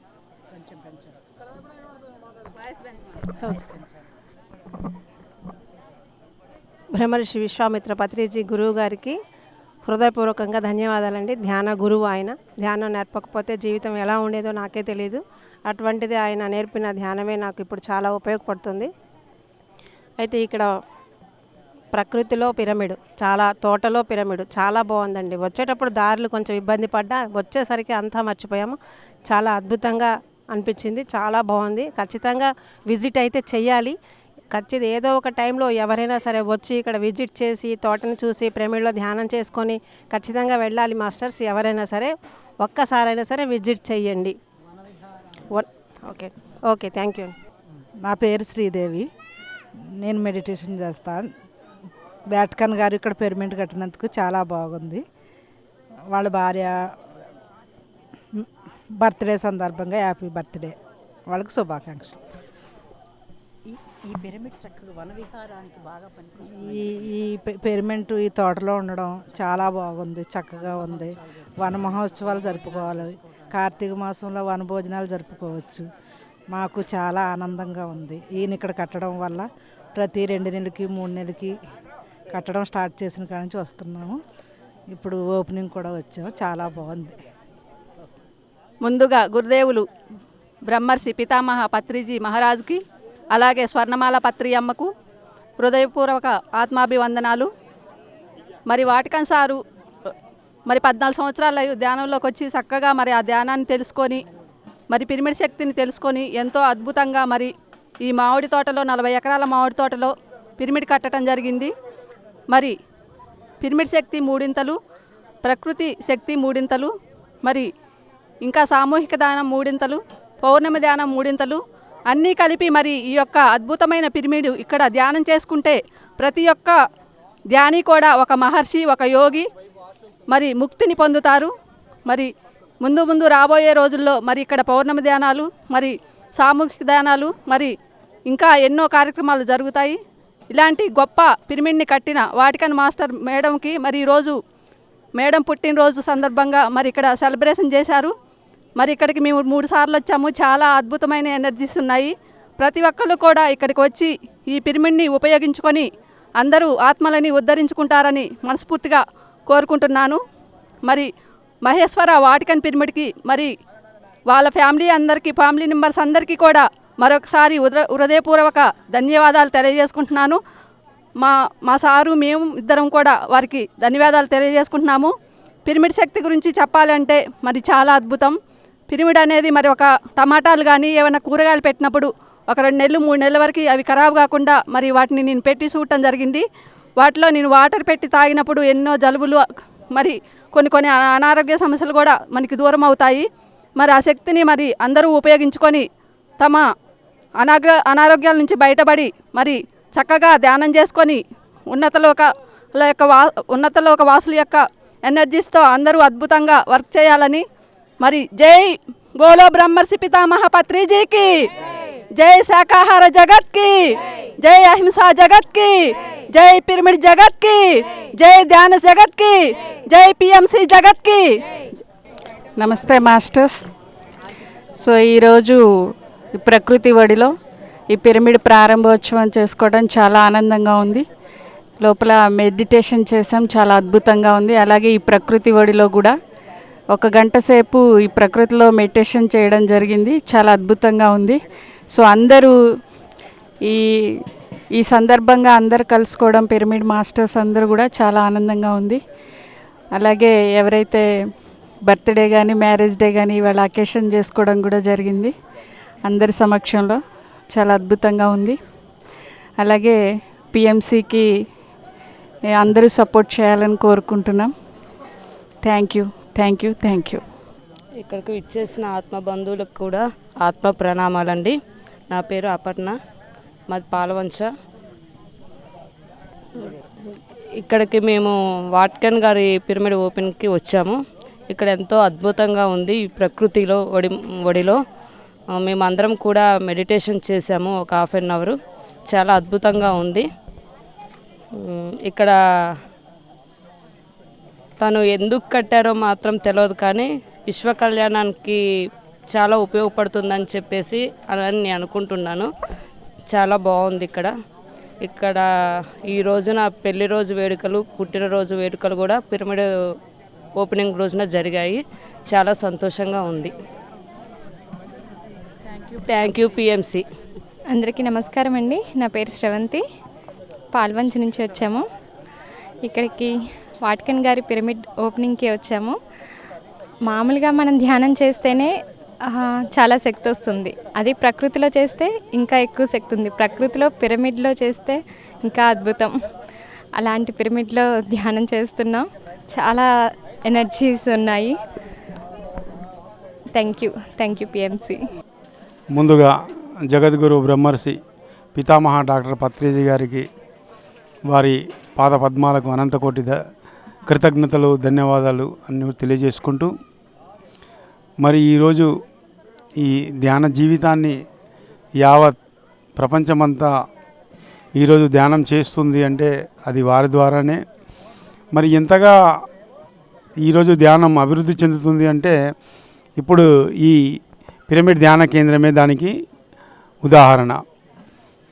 బ్రహ్మర్షి విశ్వామిత్ర పత్రిజీ గురువు గారికి హృదయపూర్వకంగా ధన్యవాదాలండి. ధ్యాన గురువు ఆయన. ధ్యానం నేర్పకపోతే జీవితం ఎలా ఉండేదో నాకే తెలియదు. అటువంటిది ఆయన నేర్పిన ధ్యానమే నాకు ఇప్పుడు చాలా ఉపయోగపడుతుంది. అయితే ఇక్కడ ప్రకృతిలో పిరమిడ్, చాలా తోటలో పిరమిడ్ చాలా బాగుందండి. వచ్చేటప్పుడు దారులు కొంచెం ఇబ్బంది పడ్డా, వచ్చేసరికి అంతా మర్చిపోయాము. చాలా అద్భుతంగా అనిపించింది, చాలా బాగుంది. ఖచ్చితంగా విజిట్ అయితే చెయ్యాలి. ఖచ్చితంగా ఏదో ఒక టైంలో ఎవరైనా సరే వచ్చి ఇక్కడ విజిట్ చేసి తోటను చూసి పిరమిడ్లో ధ్యానం చేసుకొని ఖచ్చితంగా వెళ్ళాలి మాస్టర్స్. ఎవరైనా సరే ఒక్కసారైనా సరే విజిట్ చెయ్యండి. Okay okay, thank you. నా పేరు శ్రీదేవి. నేను మెడిటేషన్ చేస్తాను. వ్యాటికన్ గారు ఇక్కడ పిరమిడ్ కట్టినందుకు చాలా బాగుంది. వాళ్ళ భార్య బర్త్డే సందర్భంగా హ్యాపీ బర్త్డే, వాళ్ళకి శుభాకాంక్షలు. ఈ పిరమిడ్ చక్కగా వన విహారానికి బాగా పనిచేస్తుంది. ఈ పిరమిడ్ ఈ తోటలో ఉండడం చాలా బాగుంది, చక్కగా ఉంది. వన మహోత్సవాలు జరుపుకోవాలి. కార్తీక మాసంలో వన భోజనాలు జరుపుకోవచ్చు. మాకు చాలా ఆనందంగా ఉంది. ఈయన ఇక్కడ కట్టడం వల్ల ప్రతి 2 నెలలకి 3 నెలలకి కట్టడం స్టార్ట్ చేసిన కాడ నుంచి వస్తున్నాము. ఇప్పుడు ఓపెనింగ్ కూడా వచ్చాము. చాలా బాగుంది. ముందుగా గురుదేవులు బ్రహ్మర్షి పితామహ పత్రిజీ మహారాజుకి, అలాగే స్వర్ణమాల పత్రి అమ్మకు హృదయపూర్వక ఆత్మాభివందనాలు. మరి వాటికన్ సారు మరి 14 సంవత్సరాలు ధ్యానంలోకి వచ్చి చక్కగా మరి ఆ ధ్యానాన్ని తెలుసుకొని, మరి పిరమిడ్ శక్తిని తెలుసుకొని ఎంతో అద్భుతంగా మరి ఈ మామిడి తోటలో 40 ఎకరాల మామిడి తోటలో పిరమిడ్ కట్టడం జరిగింది. మరి పిరమిడ్ శక్తి 3 ప్రకృతి శక్తి 3, మరి ఇంకా సామూహిక దానం 3, పౌర్ణమి ధ్యానం 3 అన్నీ కలిపి మరి ఈ యొక్క అద్భుతమైన పిరమిడ్ ఇక్కడ ధ్యానం చేసుకుంటే ప్రతి ఒక్క ధ్యాని కూడా ఒక మహర్షి, ఒక యోగి మరి ముక్తిని పొందుతారు. మరి ముందు రాబోయే రోజుల్లో మరి ఇక్కడ పౌర్ణమి ధ్యానాలు, మరి సామూహిక ధ్యానాలు, మరి ఇంకా ఎన్నో కార్యక్రమాలు జరుగుతాయి. ఇలాంటి గొప్ప పిరమిడ్ని కట్టిన వాటికన్ మాస్టర్ మేడంకి మరి ఈరోజు మేడం పుట్టినరోజు సందర్భంగా మరి ఇక్కడ సెలబ్రేషన్ చేశారు. మరి ఇక్కడికి మేము 3 సార్లు వచ్చాము. చాలా అద్భుతమైన ఎనర్జీస్ ఉన్నాయి. ప్రతి ఒక్కరు కూడా ఇక్కడికి వచ్చి ఈ పిరమిడ్ని ఉపయోగించుకొని అందరూ ఆత్మలని ఉద్ధరించుకుంటారని మనస్ఫూర్తిగా కోరుకుంటున్నాను. మరి మహేశ్వర వాటికన్ పిరమిడ్కి మరి వాళ్ళ ఫ్యామిలీ మెంబర్స్ అందరికీ కూడా మరొకసారి హృదయపూర్వక ధన్యవాదాలు తెలియజేసుకుంటున్నాను. మా సారు మేము ఇద్దరం కూడా వారికి ధన్యవాదాలు తెలియజేసుకుంటున్నాము. పిరమిడ్ శక్తి గురించి చెప్పాలంటే మరి చాలా అద్భుతం. పిరమిడ్ అనేది మరి ఒక టమాటాలు కానీ ఏమైనా కూరగాయలు పెట్టినప్పుడు ఒక 2 నెలలు 3 నెలల వరకు అవి ఖరాబ్ కాకుండా మరి వాటిని నేను పెట్టి చూడటం జరిగింది. వాటిలో నేను వాటర్ పెట్టి తాగినప్పుడు ఎన్నో జలుబులు, మరి కొన్ని అనారోగ్య సమస్యలు కూడా మనకి దూరం అవుతాయి. మరి ఆ శక్తిని మరి అందరూ ఉపయోగించుకొని తమ అనారోగ్యాల నుంచి బయటపడి మరి చక్కగా ధ్యానం చేసుకొని ఉన్నతలోక వాసుల యొక్క ఎనర్జీస్తో అందరూ అద్భుతంగా వర్క్ చేయాలని మరి జై బోలో బ్రహ్మర్షి పితామహ పత్రిజీకి, జై శాకాహార జగత్కి, జై అహింసా జగత్కి, జై పిరమిడ్ జగత్కి, జై ధ్యాన జగత్కి, జై పిఎంసి జగత్కి. నమస్తే మాస్టర్స్. సో ఈరోజు ఈ ప్రకృతి ఒడిలో ఈ పిరమిడ్ ప్రారంభోత్సవం చేసుకోవడం చాలా ఆనందంగా ఉంది. లోపల మెడిటేషన్ చేసాం, చాలా అద్భుతంగా ఉంది. అలాగే ఈ ప్రకృతి ఒడిలో కూడా 1 గంట సేపు ఈ ప్రకృతిలో మెడిటేషన్ చేయడం జరిగింది. చాలా అద్భుతంగా ఉంది. సో అందరూ ఈ సందర్భంగా అందరు కలుసుకోవడం, పిరమిడ్ మాస్టర్స్ అందరూ కూడా చాలా ఆనందంగా ఉంది. అలాగే ఎవరైతే బర్త్డే కానీ మ్యారేజ్ డే కానీ ఇవాళ అకేషన్ చేసుకోవడం కూడా జరిగింది అందరి సమక్షంలో. చాలా అద్భుతంగా ఉంది. అలాగే పిఎంసికి అందరూ సపోర్ట్ చేయాలని కోరుకుంటున్నాం. Thank you, thank you, thank you. ఇక్కడికి ఇచ్చేసిన ఆత్మ బంధువులకు కూడా ఆత్మ ప్రణామాలండి. నా పేరు అపర్ణ, మాది పాలవంచ. ఇక్కడికి మేము వాటికన్ గారి పిరమిడ్ ఓపెన్కి వచ్చాము. ఇక్కడ ఎంతో అద్భుతంగా ఉంది. ఈ ప్రకృతిలో ఒడిలో మేమందరం కూడా మెడిటేషన్ చేసాము ఒక ½ అన్ అవర్. చాలా అద్భుతంగా ఉంది. ఇక్కడ తను ఎందుకు కట్టారో మాత్రం తెలియదు, కానీ విశ్వ కళ్యాణానికి చాలా ఉపయోగపడుతుందని చెప్పేసి అని నేను అనుకుంటున్నాను. చాలా బాగుంది ఇక్కడ ఈ రోజున పెళ్లి రోజు వేడుకలు, పుట్టినరోజు వేడుకలు కూడా పిరమిడ్ ఓపెనింగ్ రోజున జరిగాయి. చాలా సంతోషంగా ఉంది. Thank you PMC. అందరికీ నమస్కారం అండి. నా పేరు శ్రవంతి, పాల్వంచ నుంచి వచ్చాము. ఇక్కడికి వాటికన్ గారి పిరమిడ్ ఓపెనింగ్కి వచ్చాము. మామూలుగా మనం ధ్యానం చేస్తేనే చాలా శక్తి వస్తుంది. అది ప్రకృతిలో చేస్తే ఇంకా ఎక్కువ శక్తి ఉంది. ప్రకృతిలో పిరమిడ్లో చేస్తే ఇంకా అద్భుతం. అలాంటి పిరమిడ్లో ధ్యానం చేస్తున్నాం. చాలా ఎనర్జీస్ ఉన్నాయి. Thank you PMC. ముందుగా జగద్గురు బ్రహ్మర్షి పితామహ డాక్టర్ పత్రిజీ గారికి వారి పాద పద్మాలకు అనంతకోటి కృతజ్ఞతలు, ధన్యవాదాలు అన్ని తెలియజేసుకుంటూ, మరి ఈరోజు ఈ ధ్యాన జీవితాన్ని యావత్ ప్రపంచమంతా ఈరోజు ధ్యానం చేస్తుంది అంటే అది వారి ద్వారానే. మరి ఎంతగా ఈరోజు ధ్యానం అభివృద్ధి చెందుతుంది అంటే ఇప్పుడు ఈ పిరమిడ్ ధ్యాన కేంద్రమే దానికి ఉదాహరణ.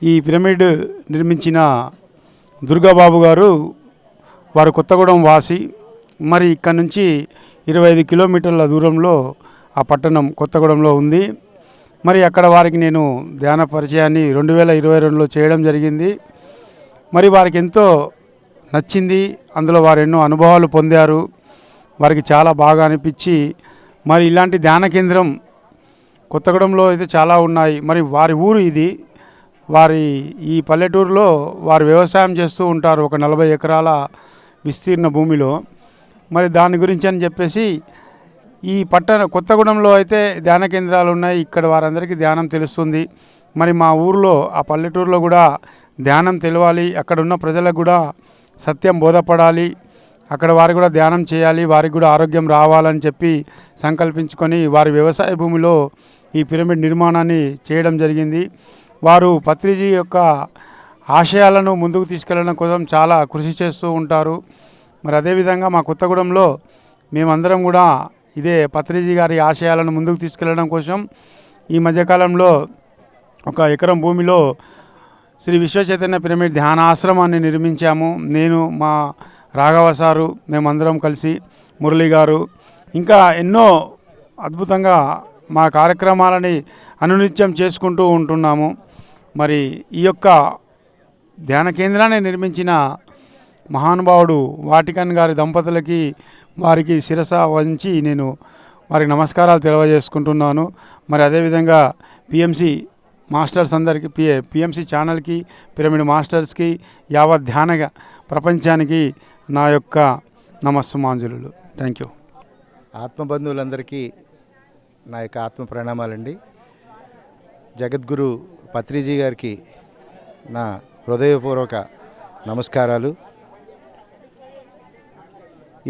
ఈ పిరమిడ్ నిర్మించిన దుర్గాబాబు గారు వారు కొత్తగూడెం వాసి. మరి ఇక్కడ నుంచి 25 కిలోమీటర్ల దూరంలో ఆ పట్టణం కొత్తగూడెంలో ఉంది. మరి అక్కడ వారికి నేను ధ్యాన పరిచయాన్ని 2022లో చేయడం జరిగింది. మరి వారికి ఎంతో నచ్చింది. అందులో వారు ఎన్నో అనుభవాలు పొందారు. వారికి చాలా బాగా అనిపించి మరి ఇలాంటి ధ్యాన కేంద్రం కొత్తగూడెంలో అయితే చాలా ఉన్నాయి. మరి వారి ఊరు ఇది. వారి ఈ పల్లెటూరులో వారు వ్యవసాయం చేస్తూ ఉంటారు, ఒక 40 ఎకరాల విస్తీర్ణ భూమిలో. మరి దాని గురించి అని చెప్పేసి ఈ కొత్తగూడెంలో అయితే ధ్యాన కేంద్రాలు ఉన్నాయి. ఇక్కడ వారందరికీ ధ్యానం తెలుస్తుంది. మరి మా ఊరిలో ఆ పల్లెటూరులో కూడా ధ్యానం తెలవాలి, అక్కడ ఉన్న ప్రజలకు కూడా సత్యం బోధపడాలి, అక్కడ వారు కూడా ధ్యానం చేయాలి, వారికి కూడా ఆరోగ్యం రావాలని చెప్పి సంకల్పించుకొని వారి వ్యవసాయ భూమిలో ఈ పిరమిడ్ నిర్మాణాన్ని చేయడం జరిగింది. వారు పత్రిజీ యొక్క ఆశయాలను ముందుకు తీసుకెళ్లడం కోసం చాలా కృషి చేస్తూ ఉంటారు. మరి అదేవిధంగా మా కొత్తగూడెంలో మేమందరం కూడా ఇదే పత్రిజీ గారి ఆశయాలను ముందుకు తీసుకెళ్లడం కోసం ఈ మధ్యకాలంలో 1 ఎకరం భూమిలో శ్రీ విశ్వచైతన్య పిరమిడ్ ధ్యాన ఆశ్రమాన్ని నిర్మించాము. నేను, మా రాఘవ సారు, మేమందరం కలిసి, మురళి గారు, ఇంకా ఎన్నో అద్భుతంగా మా కార్యక్రమాలని అనునిత్యం చేసుకుంటూ ఉంటున్నాము. మరి ఈ యొక్క ధ్యాన కేంద్రాన్ని నిర్మించిన మహానుభావుడు వాటికన్ గారి దంపతులకి వారికి శిరస వంచి నేను వారికి నమస్కారాలు తెలియజేసుకుంటున్నాను. మరి అదేవిధంగా పిఎంసి మాస్టర్స్ అందరికీ, పిఎంసి ఛానల్కి, పిరమిడ్ మాస్టర్స్కి, యావత్ ధ్యాన ప్రపంచానికి నా యొక్క నమస్సుమాంజలు. Thank you. ఆత్మబంధువులందరికీ నా యొక్క ఆత్మ ప్రణామాలండి. జగద్గురు పత్రిజీ గారికి నా హృదయపూర్వక నమస్కారాలు.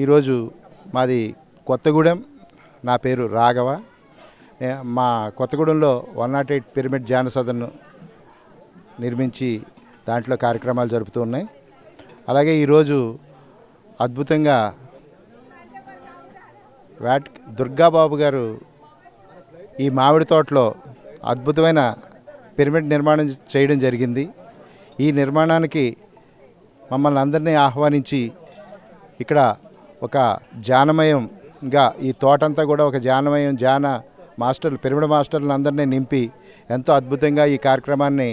ఈరోజు మాది కొత్తగూడెం. నా పేరు రాఘవ. మా కొత్తగూడెంలో 108 పిరమిడ్ ధ్యాన సదన్ను నిర్మించి దాంట్లో కార్యక్రమాలు జరుపుతూ ఉన్నాయి. అలాగే ఈరోజు అద్భుతంగా దుర్గాబాబు గారు ఈ మామిడి తోటలో అద్భుతమైన పిరమిడ్ నిర్మాణం చేయడం జరిగింది. ఈ నిర్మాణానికి మమ్మల్ని అందరినీ ఆహ్వానించి ఇక్కడ ఒక ధ్యానమయంగా ఈ తోటంతా కూడా ఒక ధ్యానమయం, మాస్టర్లు, పిరమిడ్ మాస్టర్లను అందరినీ నింపి ఎంతో అద్భుతంగా ఈ కార్యక్రమాన్ని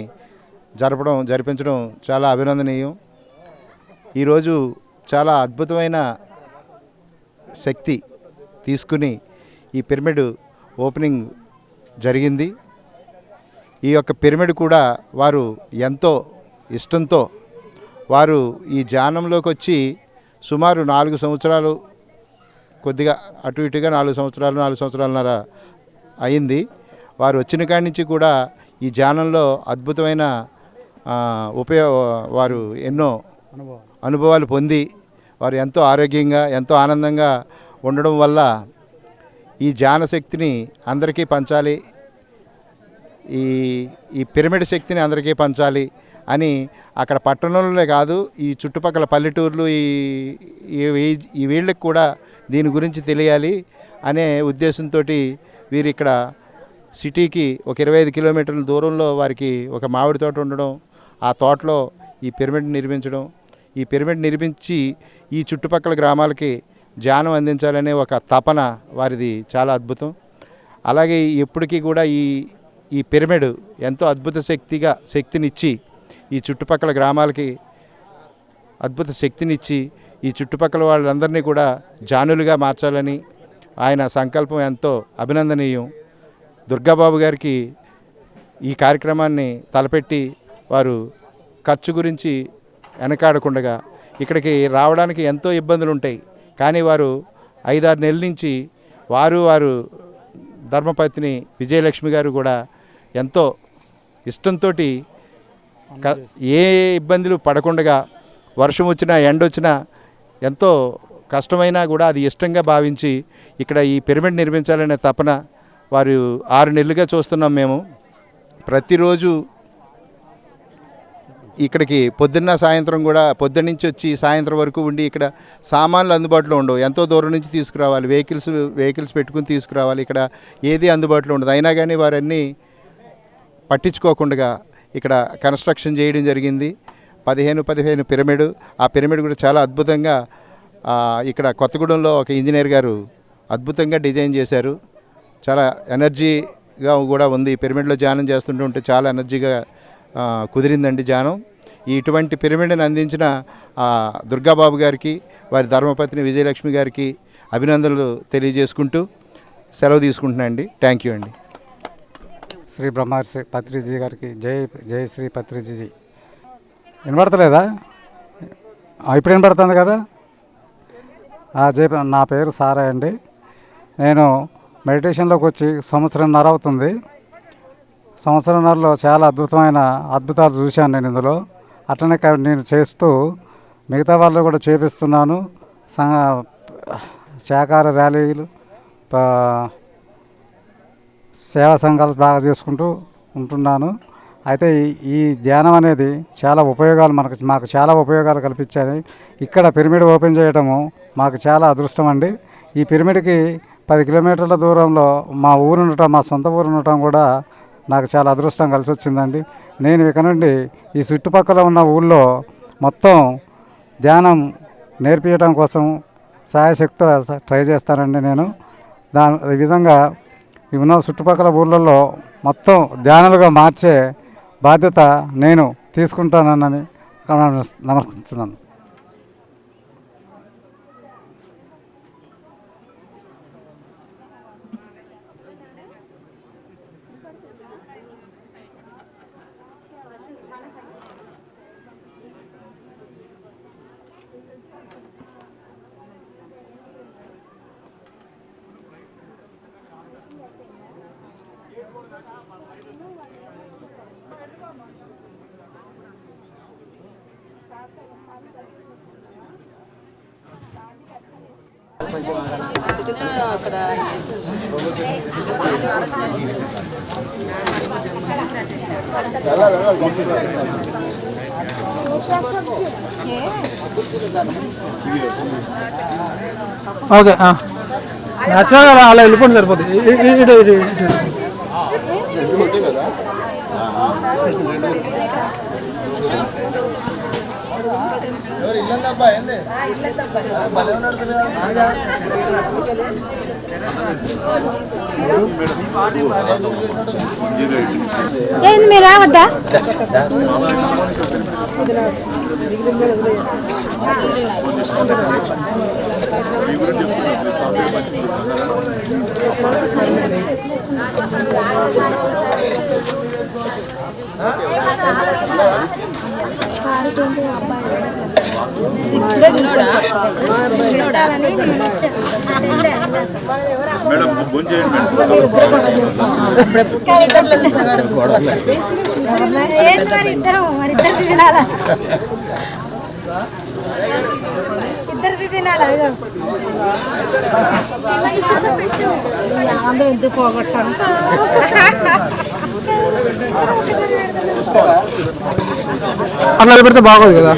జరిపించడం చాలా అభినందనీయం. ఈరోజు చాలా అద్భుతమైన శక్తి తీసుకుని ఈ పిరమిడ్ ఓపెనింగ్ జరిగింది. ఈ యొక్క పిరమిడ్ కూడా వారు ఎంతో ఇష్టంతో వారు ఈ ధ్యానంలోకి వచ్చి సుమారు 4 సంవత్సరాలు కొద్దిగా అటు ఇటుగా 4 సంవత్సరాలన్నర అయింది. వారు వచ్చిన కాడి నుంచి కూడా ఈ ధ్యానంలో అద్భుతమైన వారు ఎన్నో అనుభవాలు పొంది వారు ఎంతో ఆరోగ్యంగా ఎంతో ఆనందంగా ఉండడం వల్ల ఈ ధ్యాన శక్తిని అందరికీ పంచాలి, ఈ పిరమిడ్ శక్తిని అందరికీ పంచాలి అని అక్కడ పట్టణంలోనే కాదు ఈ చుట్టుపక్కల పల్లెటూర్లు ఈ వీళ్ళకి కూడా దీని గురించి తెలియాలి అనే ఉద్దేశంతో వీరు ఇక్కడ సిటీకి ఒక 25 కిలోమీటర్ల దూరంలో వారికి ఒక మామిడి తోట ఉండడం, ఆ తోటలో ఈ పిరమిడ్ నిర్మించడం, ఈ పిరమిడ్ నిర్మించి ఈ చుట్టుపక్కల గ్రామాలకి ధ్యానం అందించాలనే ఒక తపన వారిది చాలా అద్భుతం. అలాగే ఎప్పటికీ కూడా ఈ పిరమిడ్ ఎంతో అద్భుత శక్తినిచ్చి ఈ చుట్టుపక్కల గ్రామాలకి అద్భుత శక్తినిచ్చి ఈ చుట్టుపక్కల వాళ్ళందరినీ కూడా జానులుగా మార్చాలని ఆయన సంకల్పం ఎంతో అభినందనీయం. దుర్గాబాబు గారికి ఈ కార్యక్రమాన్ని తలపెట్టి వారు ఖర్చు గురించి వెనకాడకుండా ఇక్కడికి రావడానికి ఎంతో ఇబ్బందులు ఉంటాయి, కానీ వారు 5-6 నెలల నుంచి వారు ధర్మపత్ని విజయలక్ష్మి గారు కూడా ఎంతో ఇష్టంతో ఏ ఇబ్బందులు పడకుండా వర్షం వచ్చినా ఎండ వచ్చినా ఎంతో కష్టమైనా కూడా అది ఇష్టంగా భావించి ఇక్కడ ఈ పిరమిడ్ నిర్మించాలనే తపన వారు 6 నెలలుగా చూస్తున్నాం. మేము ప్రతిరోజు ఇక్కడికి పొద్దున్న సాయంత్రం కూడా పొద్దున్న నుంచి వచ్చి సాయంత్రం వరకు ఉండి ఇక్కడ సామాన్లు అందుబాటులో ఉండవు, ఎంతో దూరం నుంచి తీసుకురావాలి, వెహికల్స్ పెట్టుకుని తీసుకురావాలి, ఇక్కడ ఏది అందుబాటులో ఉండదు. అయినా కానీ వారన్నీ పట్టించుకోకుండా ఇక్కడ కన్స్ట్రక్షన్ చేయడం జరిగింది. 15 పిరమిడ్, ఆ పిరమిడ్ కూడా చాలా అద్భుతంగా ఇక్కడ కొత్తగూడెంలో ఒక ఇంజనీర్ గారు అద్భుతంగా డిజైన్ చేశారు. చాలా ఎనర్జీగా కూడా ఉంది. ఈ పిరమిడ్లో ధ్యానం చేస్తుంటే చాలా ఎనర్జీగా కుదిరిందండి ధ్యానం. ఇటువంటి పిరమిడ్ని అందించిన దుర్గాబాబు గారికి వారి ధర్మపత్ని విజయలక్ష్మి గారికి అభినందనలు తెలియజేసుకుంటూ సెలవు తీసుకుంటున్నా అండి. థ్యాంక్ యూ అండి. శ్రీ బ్రహ్మర్షి పత్రిజీ గారికి జై శ్రీ పత్రిజీ. వినబడతలేదా? ఇప్పుడు వినబడుతుంది కదా. నా పేరు సారా అండి. నేను మెడిటేషన్లోకి వచ్చి 1.5 సంవత్సరం అవుతుంది. 1.5 సంవత్సరంలో చాలా అద్భుతాలు చూశాను నేను ఇందులో. అట్లనే నేను చేస్తూ మిగతా వాళ్ళు కూడా చేపిస్తున్నాను. శాకాహార ర్యాలీలు, సేవా సంఘాలు బాగా చేసుకుంటూ ఉంటున్నాను. అయితే ఈ ధ్యానం అనేది చాలా ఉపయోగాలు మాకు చాలా ఉపయోగాలు కల్పించాయి. ఇక్కడ పిరమిడ్ ఓపెన్ చేయడము మాకు చాలా అదృష్టం అండి. ఈ పిరమిడ్కి 10 కిలోమీటర్ల దూరంలో మా సొంత ఊరు ఉండటం కూడా నాకు చాలా అదృష్టం కలిసి వచ్చిందండి. నేను ఇక నుండి ఈ చుట్టుపక్కల ఉన్న ఊళ్ళో మొత్తం ధ్యానం నేర్పించడం కోసం సాయశక్తి ట్రై చేస్తానండి. నేను ఈ విధంగా ఉన్న చుట్టుపక్కల ఊళ్ళల్లో మొత్తం ధ్యానాలుగా మార్చే బాధ్యత నేను తీసుకుంటానని నమస్కరిస్తున్నాను. ఓకే, నచ్చగా అలా వెళ్ళిపోండి సరిపోతుంది. ఏంది మీరు రావద్దా? ఇద్దరిది తినాలా అందరూ ఎందుకు పోగొట్టాను అట్లా పెడితే బాగోదు కదా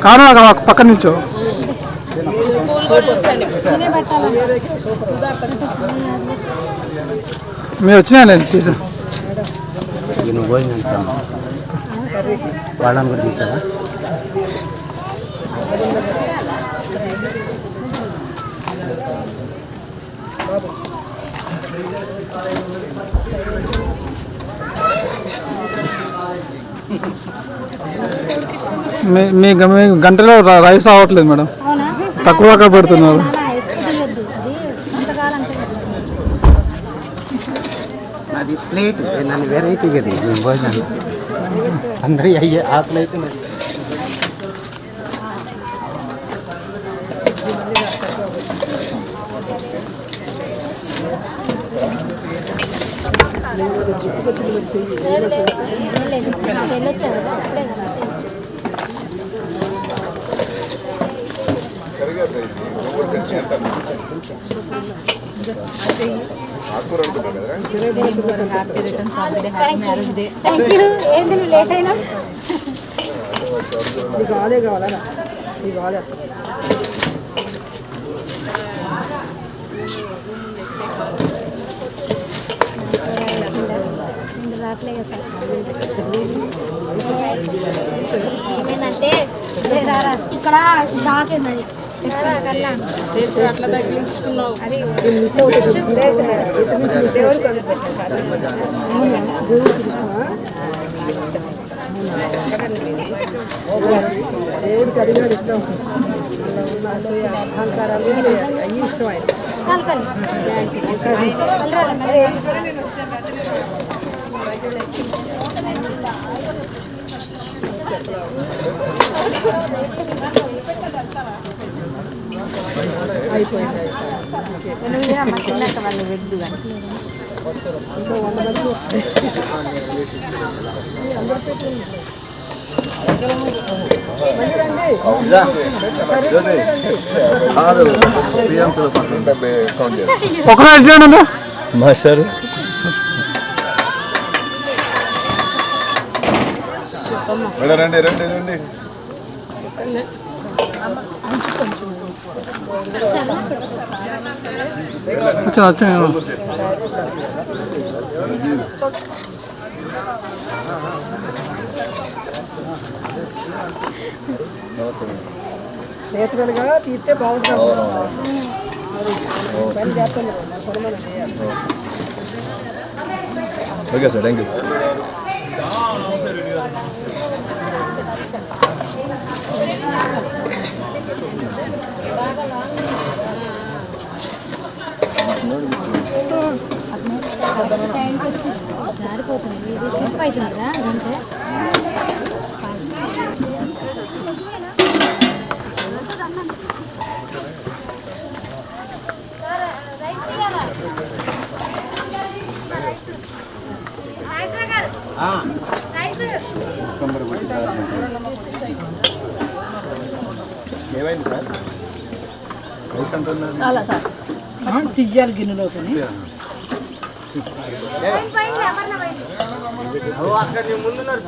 కాను అక్కడ పక్కన నుంచో మీరు వచ్చినాయండి సీజన్ వాళ్ళని కూడా తీసారా మీ గంటలో రైస్ రావట్లేదు మేడం, తక్కువ పెడుతున్నారు. అది ప్లేట్ నన్ను వెరైటీ కదా మేము భోజనం అందరూ అయ్యే ఆకులు అయితే ఏమైందంటే ఇక్కడ షాక్ ఏంటది అట్లా తగ్గించుకున్నావు దేవుడికి ఇష్టమా దేవుడికి అది కూడా ఇష్టం అహంకారాలు అవి ఇష్టం ఆయన అయిపోయింది వాళ్ళు వెద్దు ఇంకో 100 మంది మాస్టర్ రండి రండి రండి నేచురల్గా తీస్తే బాగుంటుంది పని చేస్తాను ఓకే సార్ థ్యాంక్ యూ జారిపోతుంది ఇది స్లిప్ అవుతుందిరా అంటే ఏమైంది సార్ రైస్ అంటున్నారు తీయాలి గిన్నెలో అక్కడ ముందున్నారు